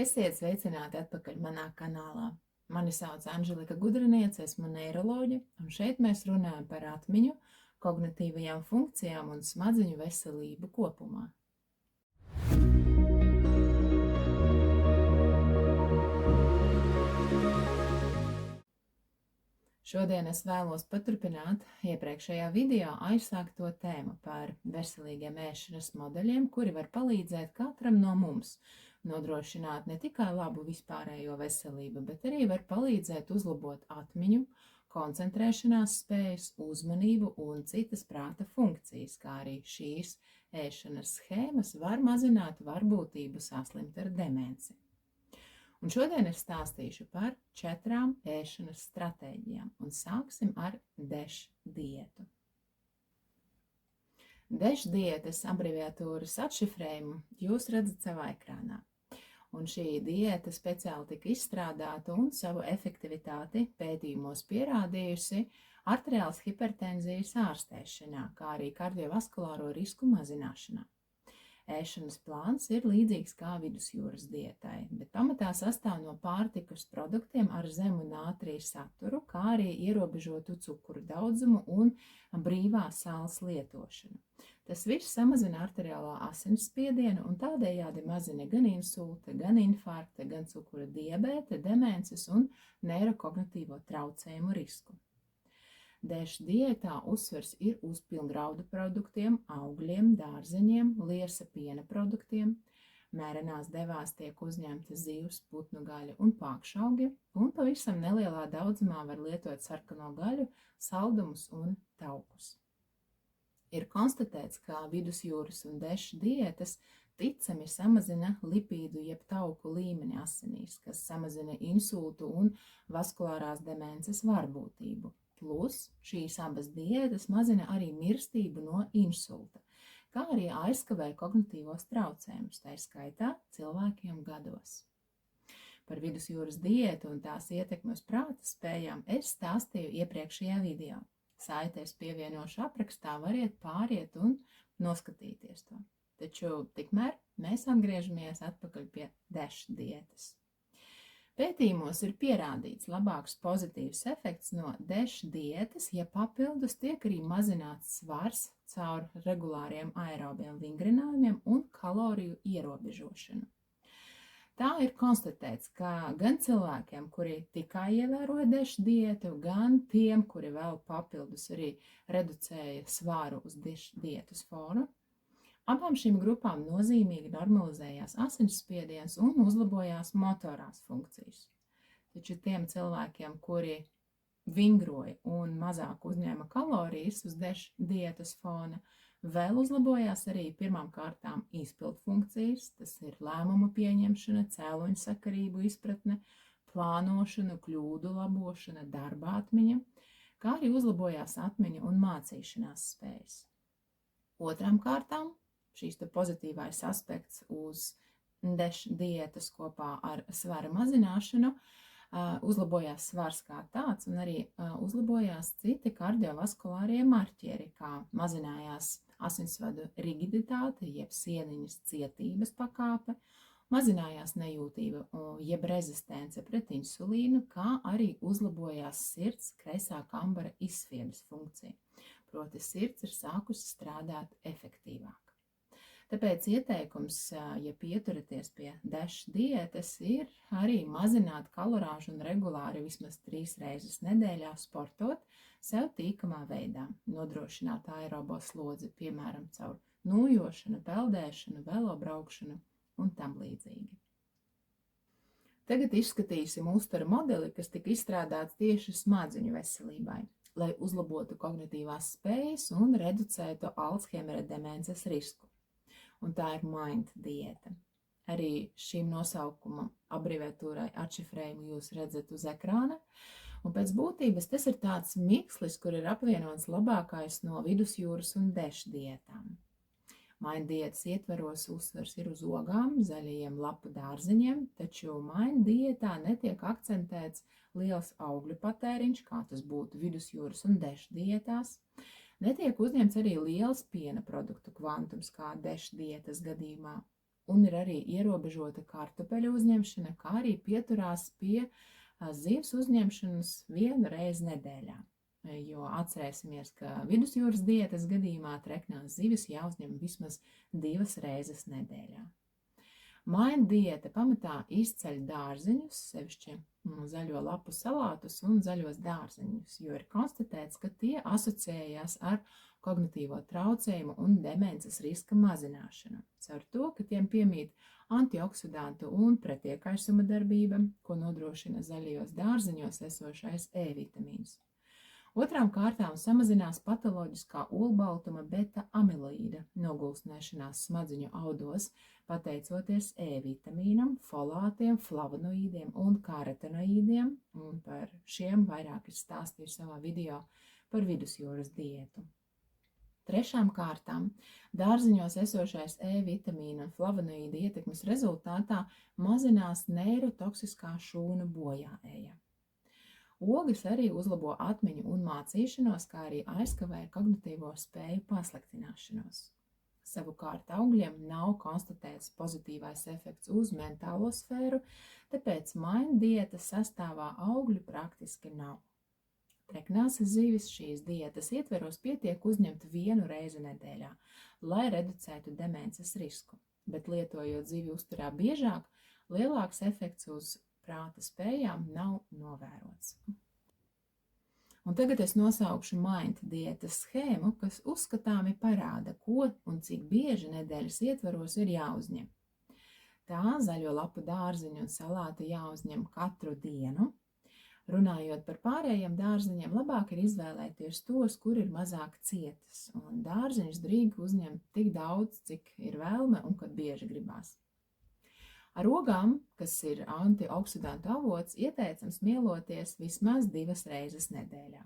Esiet sveicināti atpakaļ manā kanālā. Mani sauc Anželika Gudriniece, esmu neiroloģe, un šeit mēs runājam par atmiņu, kognitīvajām funkcijām un smadzeņu veselību kopumā. Šodien es vēlos paturpināt iepriekšējā video aizsākto tēmu par veselīgiem ēšanas modeļiem, kuri var palīdzēt katram no mums nodrošināt ne tikai labu vispārējo veselību, bet arī var palīdzēt uzlabot atmiņu, koncentrēšanās spējas, uzmanību un citas prāta funkcijas, kā arī šīs ēšanas schēmas var mazināt varbūtību saslimt ar demenci. Un šodien es stāstīšu par 4 ēšanas stratēģijām, un sāksim ar DEŠ diētu. DEŠ dietas abreviatūras atšifrējumu jūs redzat savā ekrānā. Un šī diēta speciāli tika izstrādāta un savu efektivitāti pētījumos pierādījusi arteriālas hipertenzijas ārstēšanā, kā arī kardiovaskulāro risku mazināšanā. Ēšanas plāns ir līdzīgs kā vidusjūras dietai, bet pamatā sastāv no pārtikas produktiem ar zemu nātrija saturu, kā arī ierobežotu cukuru daudzumu un brīvā sāls lietošanu. Tas viss samazina arteriālā asinsspiedienu un tādējādi mazina gan insulta, gan infarkta, gan cukura diabēta, demences un neirokognitīvo traucējumu risku. DEŠ diētā uzsvers ir uz pilngraudu produktiem, augļiem, dārzeņiem, liesa piena produktiem. Mērenās devās tiek uzņemta zivs, putnu gaļa un pākšaugi, un pavisam nelielā daudzumā var lietot sarkano gaļu, saldumus un taukus. Ir konstatēts, ka vidusjūras un DEŠ diētas ticami samazina lipīdu jeb tauku līmeni asinīs, kas samazina insultu un vaskulārās demences varbūtību. Plus šīs abas diētas mazina arī mirstību no insulta, kā arī aizkavē kognitīvos traucējumus, tā skaitā cilvēkiem gados. Par vidusjūras diētu un tās ietekmi uz prāta spējām es stāstīju iepriekšējā video. Saitēs pievienošu aprakstā, variet pāriet un noskatīties to. Taču tikmēr mēs atgriežamies atpakaļ pie DEŠ diētas. Pētījumos ir pierādīts labāks pozitīvs efekts no DEŠ diētas, ja papildus tiek arī mazināts svars caur regulāriem aerobiem vingrinājumiem un kaloriju ierobežošanu. Tā ir konstatēts, ka gan cilvēkiem, kuri tikai ievēroja DEŠ diētu, gan tiem, kuri vēl papildus arī reducēja svaru uz DEŠ dietas fonu, abām šīm grupām nozīmīgi normalizējās asinsspiediens un uzlabojās motorās funkcijas. Taču tiem cilvēkiem, kuri vingroja un mazāk uzņēma kalorijas uz DEŠ dietas fona, vēl uzlabojās arī pirmām kārtām izpildu funkcijas, tas ir lēmumu pieņemšana, cēloņsakarību izpratne, plānošana, kļūdu labošana, darba atmiņa, kā arī uzlabojās atmiņa un mācīšanās spējas. Otrām kārtām šīs pozitīvais aspekts uz DEŠ diētas kopā ar svara mazināšanu, uzlabojās svars kā tāds un arī uzlabojās citi kardiovaskulārie marķieri, kā mazinājās asinsvadu rigiditāte, jeb sieniņas cietības pakāpe, mazinājās nejūtība, jeb rezistence pret insulīnu, kā arī uzlabojās sirds kreisā kambara izsviedes funkcija, proti sirds ir sākusi strādāt efektīvāk. Tāpēc ieteikums, ja pieturaties pie DEŠ diētas, ir arī mazināt kalorāžu un regulāri vismaz 3 reizes nedēļā sportot sev tīkamā veidā, nodrošināt aerobo slodzi, piemēram, caur nūjošanu, peldēšanu, velobraukšanu un tam līdzīgi. Tagad izskatīsim uzturu modeli, kas tika izstrādāts tieši smadzeņu veselībai, lai uzlabotu kognitīvās spējas un reducētu Alzheimera demences risku. Un tā ir MIND diēta. Arī šīm nosaukuma abreviatūrai atšifrējumu jūs redzat uz ekrāna. Un pēc būtības tas ir tāds mikslis, kur ir apvienots labākais no vidusjūras un DEŠ diētām. MIND diētas ietvaros uzsvers ir uz ogām, zaļajiem lapu dārzeņiem, taču MIND diētā netiek akcentēts liels augļu patēriņš, kā tas būtu vidusjūras un DEŠ diētās. Netiek uzņemts arī liels piena produktu kvantums, kā DEŠ diētas gadījumā, un ir arī ierobežota kartupeļu uzņemšana, kā arī pieturās pie zivs uzņemšanas 1 reizi nedēļā. Jo atcerēsimies, ka vidusjūras diētas gadījumā treknās zivis jāuzņem vismaz 2 reizes nedēļā. Maina diēta pamatā izceļ dārzeņus, sevišķi zaļo lapu salātus un zaļos dārzeņus, jo ir konstatēts, ka tie asociējās ar kognitīvo traucējumu un demences riska mazināšanu, caur to, ka tiem piemīt antioksidantu un pretiekaisuma darbība, ko nodrošina zaļajos dārzeņos esošais E-vitamīns. Otrām kārtām samazinās patoloģiskā olbaltuma beta-amiloīda nogulsnēšanās smadziņu audos, pateicoties E-vitamīnam, folātiem, flavonoīdiem un karotenoīdiem, un par šiem vairāk es stāstīju savā video par vidusjūras diētu. Trešām kārtām dārzeņos esošais E-vitamīna un flavonoīda ietekmes rezultātā mazinās neirotoksiskā šūnu bojāēja. Ogas arī uzlabo atmiņu un mācīšanos, kā arī aizkavē kognitīvo spēju pasliktināšanos. Savukārt augļiem nav konstatēts pozitīvais efekts uz mentālo sfēru, tāpēc maina diētas sastāvā augļu praktiski nav. Treknās zivis šīs diētas ietveros pietiek uzņemt 1 reizi nedēļā, lai reducētu demences risku, bet lietojot zivi uzturā biežāk, lielāks efekts uz prāta spējām nav novērots. Un tagad es nosaukšu Mind diētas schēmu, kas uzskatāmi parāda, ko un cik bieži nedēļas ietvaros ir jāuzņem. Tā zaļo lapu dārzeņu un salāti jāuzņem katru dienu. Runājot par pārējiem dārzeņiem, labāk ir izvēlēties tos, kur ir mazāk cietas, un dārzeņus drīk uzņemt tik daudz, cik ir vēlme un kad bieži gribās. Ar ogām, kas ir antioksidantu avots, ieteicams mieloties vismaz 2 reizes nedēļā.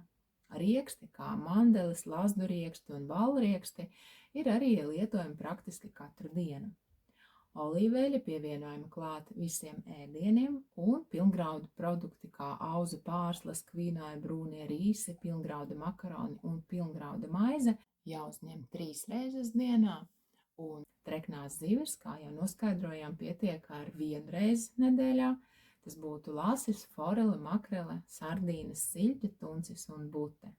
Rieksti, kā mandelis, lazdurieksti un balrieksti, ir arī lietojami praktiski katru dienu. Olīveļa pievienojama klāt visiem ēdieniem un pilngraudu produkti kā auzu pārslas, kvīnāja brūnie rīsi, pilngrauda makaroni un pilngrauda maize jāuzņem 3 reizes dienā. Un treknās zivis, kā jau noskaidrojām, pietiek ar 1 reizi nedēļā. Tas būtu lasis, forele, makrele, sardīnas, siļķe, tuncis un bute.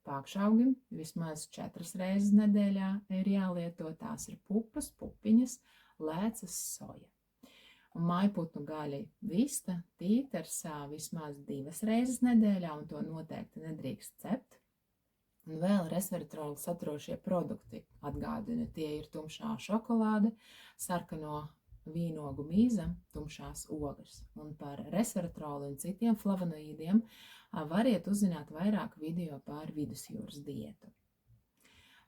Pākšaugim vismaz 4 reizes nedēļā ir jālieto, tās ir pupas, pupiņas, lēcas, soja. Un mājputnu gaļa vista, tītars vismaz 2 reizes nedēļā, un to noteikti nedrīkst cept. Un vēl resveratrolu saturošie produkti, atgādina, tie ir tumšā šokolāde, sarkano vīnogu mīza, tumšās ogas. Un par resveratrolu un citiem flavonoīdiem variet uzzināt vairāk video par vidusjūras diētu.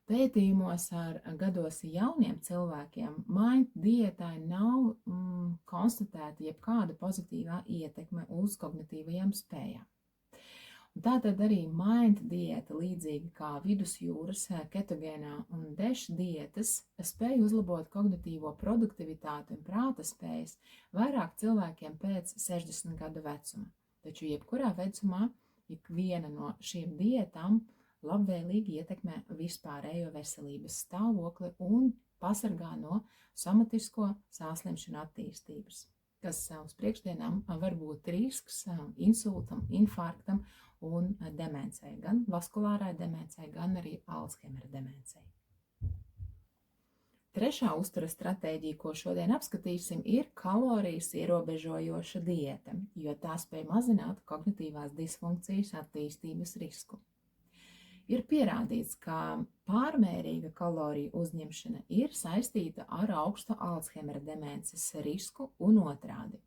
Pētījumos ar gados jauniem cilvēkiem Mind diētai nav konstatēta jebkāda pozitīvā ietekme uz kognitīvajām spējām. Tātad arī Mind diēta, līdzīgi kā vidusjūras, ketogēnā un DESH diētas, spēj uzlabot kognitīvo produktivitāti un prāta spējas vairāk cilvēkiem pēc 60 gadu vecuma. Taču jebkurā vecumā ikviena no šīm diētām labvēlīgi ietekmē vispārējo veselības stāvokli un pasargā no somatisko sāslimšanu attīstības, kas uz priekšdienām var būt risks insultam, infarktam un demencei, gan vaskulārai demencei, gan arī Alzheimera demencei. Trešā uzturas stratēģija, ko šodien apskatīsim, ir kalorijas ierobežojoša diēta, jo tā spēj mazināt kognitīvās disfunkcijas attīstības risku. Ir pierādīts, ka pārmērīga kaloriju uzņemšana ir saistīta ar augstu Alzheimera demences risku un otrādi.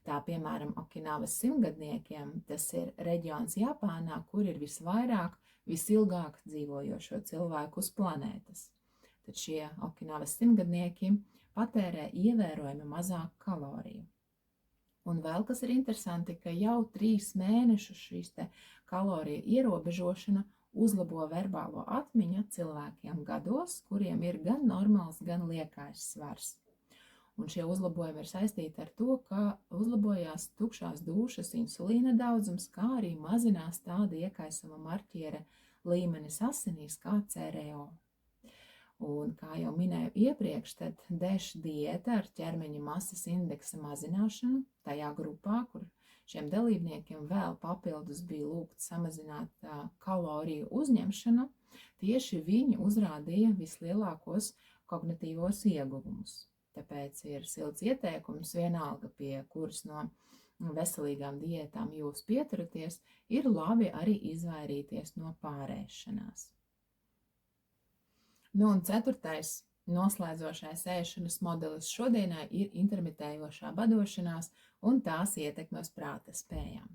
Tā, piemēram, Okinavas simtgadniekiem, tas ir reģions Japānā, kur ir visvairāk, visilgāk dzīvojošo cilvēku uz planētas. Tad šie Okinavas simtgadnieki patērē ievērojami mazāk kaloriju. Un vēl kas ir interesanti, ka jau 3 mēnešus šīs kaloriju ierobežošana uzlabo verbālo atmiņu cilvēkiem gados, kuriem ir gan normāls, gan liekais svars. Un šie uzlabojumi ir saistīti ar to, ka uzlabojās tukšās dūšas insulīna daudzums, kā arī mazinās tāda iekaisuma marķiera līmenis asinīs kā CRO. Un, kā jau minēju iepriekš, tad DEŠ diēta ar ķermeņa masas indeksa mazināšanu tajā grupā, kur šiem dalībniekiem vēl papildus bija lūgts samazināt kaloriju uzņemšanu, tieši viņi uzrādīja vislielākos kognitīvos ieguvumus. Tāpēc ir silts ieteikums vienalga, pie kuras no veselīgām diētām jūs pieturaties, ir labi arī izvairīties no pārēšanās. Nu un ceturtais noslēdzošais ēšanas modelis šodienai ir intermitējošā badošanās un tās ietekme uz prāta spējām.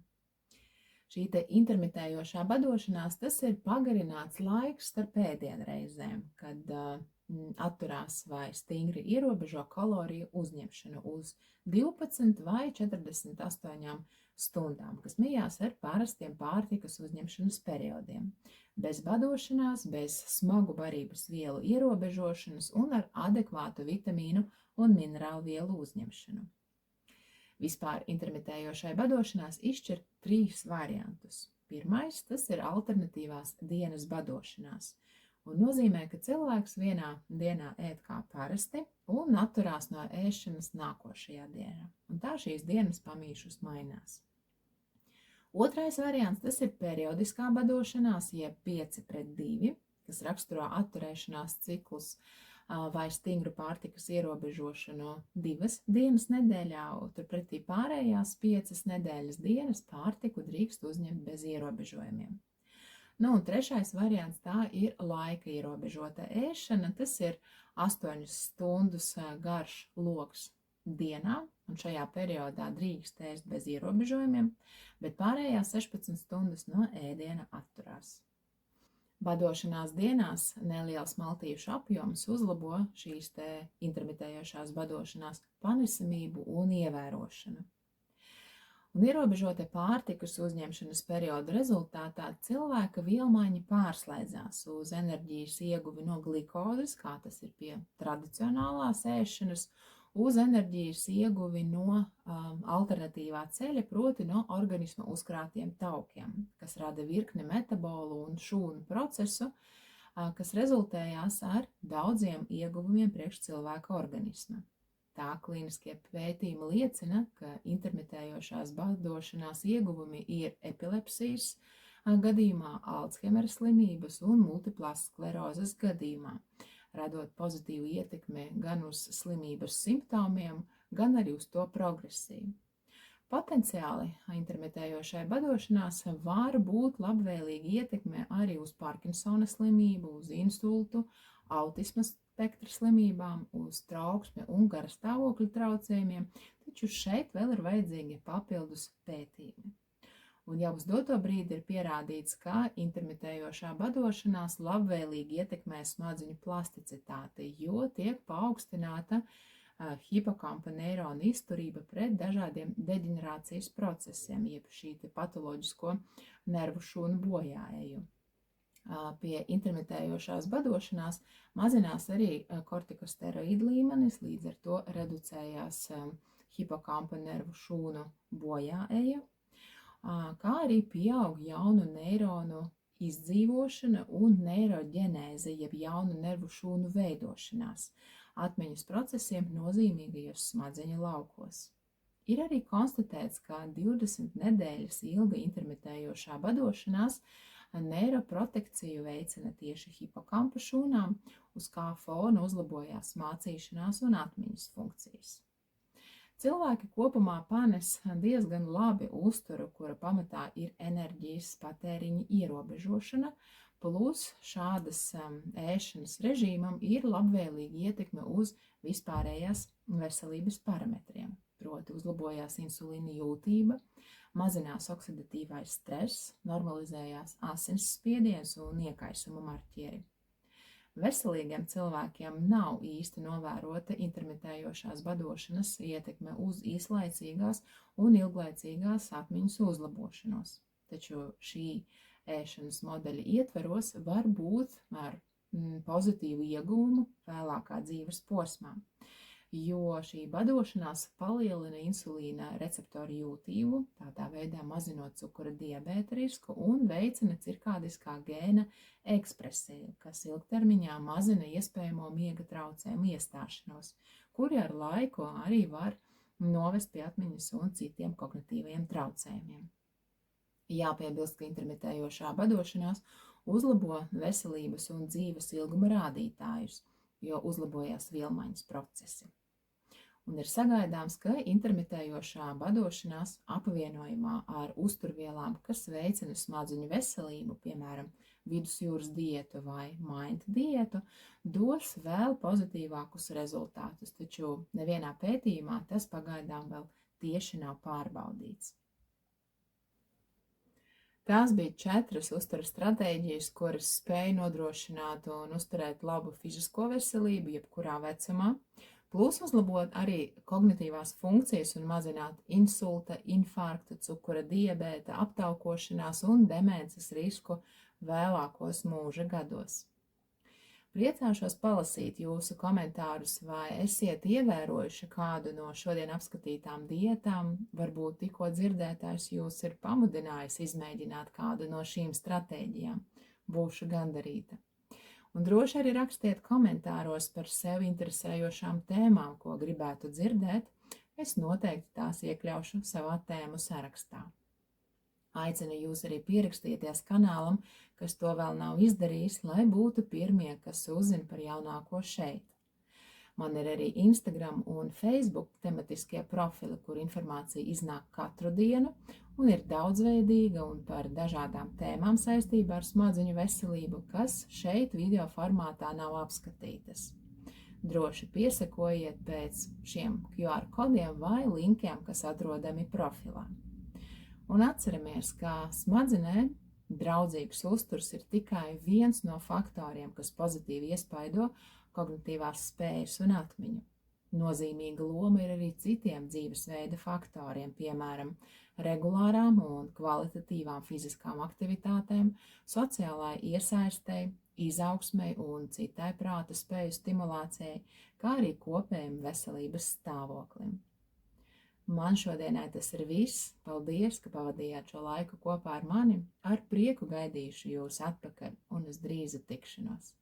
Šī te intermitējošā badošanās, tas ir pagarināts laiks starp ēdienreizēm, kad atturās vai stingri ierobežo kaloriju uzņemšanu uz 12 vai 48 stundām, kas mijās ar parastiem pārtikas uzņemšanas periodiem, bez badošanās, bez smagu barības vielu ierobežošanas un ar adekvātu vitamīnu un minerālu vielu uzņemšanu. Vispār intermitējošai badošanās izšķir 3 variantus. Pirmais, tas ir alternatīvās dienas badošanās, un nozīmē, ka cilvēks vienā dienā ēd kā parasti un atturās no ēšanas nākošajā dienā, un tā šīs dienas pamīšus mainās. Otrais variants, tas ir periodiskā badošanās, jeb 5-2, kas raksturo atturēšanās ciklus vai stingru pārtikas ierobežošanu 2 dienas nedēļā, turpretī pārējās 5 nedēļas dienas pārtiku drīkst uzņemt bez ierobežojumiem. Nu, un trešais variants, tā ir laika ierobežota ēšana, tas ir 8 stundas garš loks dienā, un šajā periodā drīkst ēst bez ierobežojumiem, bet pārējās 16 stundas no ēdiena atturās. Badošanās dienās neliels maltīšu apjoms uzlabo šīs te intermitējošās badošanās panesamību un ievērošanu. Un ierobežotie pārtikas uzņemšanas perioda rezultātā cilvēka vielmaiņa pārslēdzās uz enerģijas ieguvi no glikozes, kā tas ir pie tradicionālās ēšanas, uz enerģijas ieguvi no alternatīvā ceļa, proti no organisma uzkrātiem taukiem, kas rada virkni metabolu un šūnu procesu, kas rezultējās ar daudziem ieguvumiem priekš cilvēka organisma. Tā klīniskie pētījumi liecina, ka intermitējošās badošanās ieguvumi ir epilepsijas gadījumā, Alzheimera slimības un multiplās sklerozes gadījumā, radot pozitīvu ietekmi gan uz slimības simptomiem, gan arī uz to progresiju. Potenciāli intermitējošai badošanās var būt labvēlīga ietekme arī uz Parkinsona slimību, uz insultu, autisma spektra slimībām, uz trauksmi un garastāvokļa traucējumiem, taču šeit vēl ir vajadzīgi papildus pētījumi. Un jau uz doto brīdi ir pierādīts, ka intermitējošā badošanās labvēlīgi ietekmē smadzeņu plasticitāti, jo tiek paaugstināta hipokampa neirona izturība pret dažādiem deģenerācijas procesiem, jeb šī patoloģisko nervu šūnu bojāēju. Pie intermitējošās badošanās mazinās arī kortikosteroīdu līmenis, līdz ar to reducējās hipokampa nervu šūnu bojāēja, kā arī pieaug jaunu neironu izdzīvošana un neiroģenēze, jeb jaunu nervu šūnu veidošanās atmiņas procesiem nozīmīgajos smadzeņu laukos. Ir arī konstatēts, ka 20 nedēļas ilga intermitējošā badošanās neiroprotekciju veicina tieši hipokampa šūnām, uz kā fona uzlabojās mācīšanās un atmiņas funkcijas. Cilvēki kopumā panes diezgan labi uzturu, kura pamatā ir enerģijas patēriņa ierobežošana, plus šādas ēšanas režīmam ir labvēlīga ietekme uz vispārējās veselības parametriem. Proti uzlabojās insulīna jūtība, mazinās oksidatīvais stress, normalizējās asins spiediens un iekaisuma marķieri. Veselīgiem cilvēkiem nav īsti novērota intermitējošās badošanas ietekme uz īslaicīgās un ilglaicīgās atmiņas uzlabošanos, taču šī ēšanas modeļa ietveros var būt ar pozitīvu ieguvumu vēlākā dzīves posmā, jo šī badošanās palielina insulīna receptoru jūtību, tādā veidā mazinot cukura diabēta risku un veicina cirkādiskā gēna ekspresiju, kas ilgtermiņā mazina iespējamo miega traucējumu iestāšanos, kuri ar laiku arī var novest pie atmiņas un citiem kognitīviem traucējumiem. Jāpiebilst, ka intermitējošā badošanās uzlabo veselības un dzīves ilguma rādītājus, jo uzlabojās vielmaiņas procesi. Un ir sagaidāms, ka intermitējošā badošanās apvienojumā ar uzturvielām, kas veicina smadzeņu veselību, piemēram, vidusjūras dietu vai mind dietu, dos vēl pozitīvākus rezultātus, taču nevienā pētījumā tas pagaidām vēl tieši nav pārbaudīts. Tās bija 4 uzturas stratēģijas, kuras spēja nodrošināt un uzturēt labu fizisko veselību jebkurā vecumā, plus uzlabot arī kognitīvās funkcijas un mazināt insulta, infarkta, cukura diabēta, aptaukošanās un demences risku vēlākos mūža gados. Priecāšos palasīt jūsu komentārus, vai esiet ievērojuši kādu no šodien apskatītām diētām, varbūt tikko dzirdētājs jūs ir pamudinājis izmēģināt kādu no šīm stratēģijām. Būšu gandarīta. Un droši arī rakstiet komentāros par sevi interesējošām tēmām, ko gribētu dzirdēt, es noteikti tās iekļaušu savā tēmu sarakstā. Aicinu jūs arī pierakstīties kanālam, kas to vēl nav izdarījis, lai būtu pirmie, kas uzzina par jaunāko šeit. Man ir arī Instagram un Facebook tematiskie profili, kur informācija iznāk katru dienu un ir daudzveidīga un par dažādām tēmām saistībā ar smadzeņu veselību, kas šeit video formātā nav apskatītas. Droši piesekojiet pēc šiem QR kodiem vai linkiem, kas atrodami profilā. Un atceramies, ka smadzenēm draudzīgs uzturs ir tikai viens no faktoriem, kas pozitīvi iespaido kognitīvās spējas un atmiņu. Nozīmīga loma ir arī citiem dzīvesveida faktoriem, piemēram, regulārām un kvalitatīvām fiziskām aktivitātēm, sociālai iesaistei, izaugsmei un citai prāta spēju stimulācijai, kā arī kopējam veselības stāvoklim. Man šodienai tas ir viss. Paldies, ka pavadījāt šo laiku kopā ar mani. Ar prieku gaidīšu jūs atpakaļ un uz drīzu tikšanos.